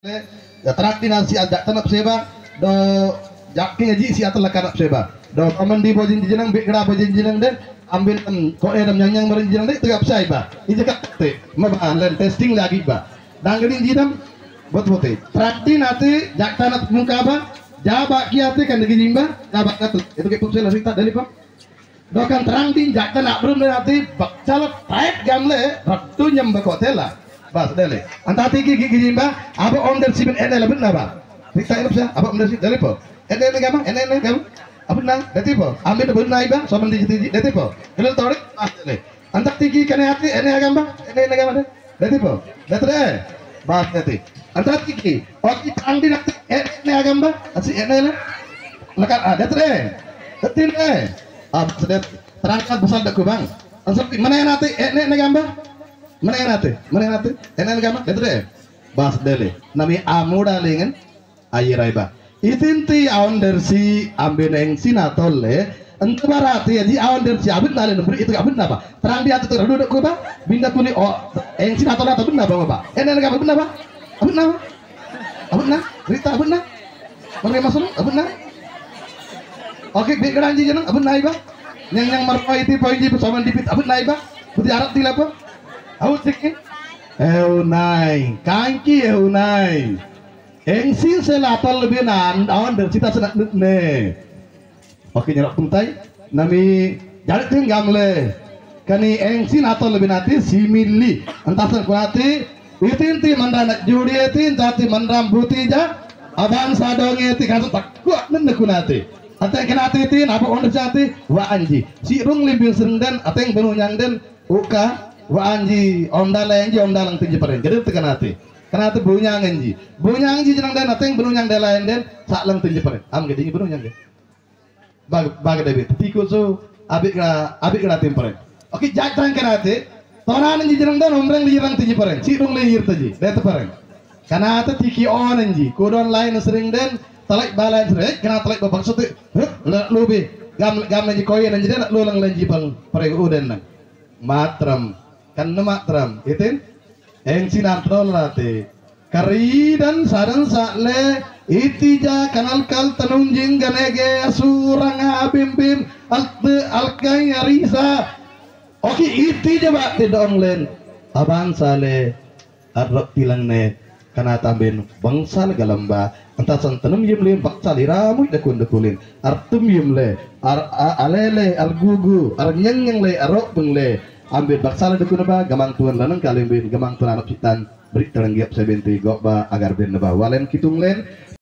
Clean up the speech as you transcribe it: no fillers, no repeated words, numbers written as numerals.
ya terakhir nasi ajak tanap seba do jaking aji si atal kanap seba do komen di bojin jenang bik kena bojin jenang den ambil ko edam yang berin jenang den tegap sai ba ije kak te maban len testing lagi ba dangin jinam bot bote terakhir nanti jak tanap muka ba jaba kiate kan degi jimba jaba katu itu ke pupsel rita dari pak do kan terang din jak tanap belum nanti bak calot taip gamle ratu nyam bakotela bas dele anta tiki gigi jimba abo onder siben edele benar ba rita ini bisa abo onder siben dele po edele gama edele gama abo nang deti po ambil benar iba soman di deti po kalau torik bas dele anta tiki kene hati ene gamba deti po deti bas deti anta tiki oki tangdi nak ene gamba asi ene lekat deti le ab sedet terangkat besar dak kubang ansep mana nanti ene gamba mana nanti enak gama deh bas dele nami amuda lengan ayirai ba itinti awan dersi ambil yang sinatolle ente barati ya di awan dersi abin nale nombor itu abin apa terang dia tuh duduk ku ba binda kuni oh yang sinatolle atau benar ba enak gama benar ba abin na rita abin na pakai masuk abin na oke bikin jangan abin na iba yang marpai itu poin di bersama dipit abin na iba putih arab di apa Aku cikin, nai, kangki nai, engsi selatal lebih awan bercita senak ne. Oke nyerok puntai, nami jadi tinggamle, kani engsi natal lebih nanti simili, entah terkuati, itinti mandanak juri itin, jati mandram buti ja, abang sadonge ti kasu tak kuat nendekunati. Ateng kenati tin apa onder jati, wa anji, si rung libil serengden, ateng benunyang den, uka. Wa anji omdalang tinji paren jadi tekan hati bunyang anji jenang dan ateng benunyang delain den saklang tinji paren am gede benunyang deh bag debit tiku so abik kena tim paren oke jak tang kena hati tonan anji jenang dan omreng lirang tinji paren si dong lihir taji dete paren karena hati tiki on anji kudon lain sering den talak balain sering kena talak babak sote lubi gam anji koyen anji den lulang lenji pang pare uden nang matram kan matram itin eng sinantol late kari dan sarang sakle itija kanal kal tanunjing ganege asurang abim alkai arisa oke itija bak tidong len aban sale arok tilang ne kana tamben bangsal galamba entah santanum yimle baksa diramu dekulin artum yimle alele algugu arnyang le arok bengle ambil baksala dekuna ba gamang tuan lanang kalimbin gamang tuan anak pitan beri teranggiap sebenti gok ba agar ben ba walen kitung len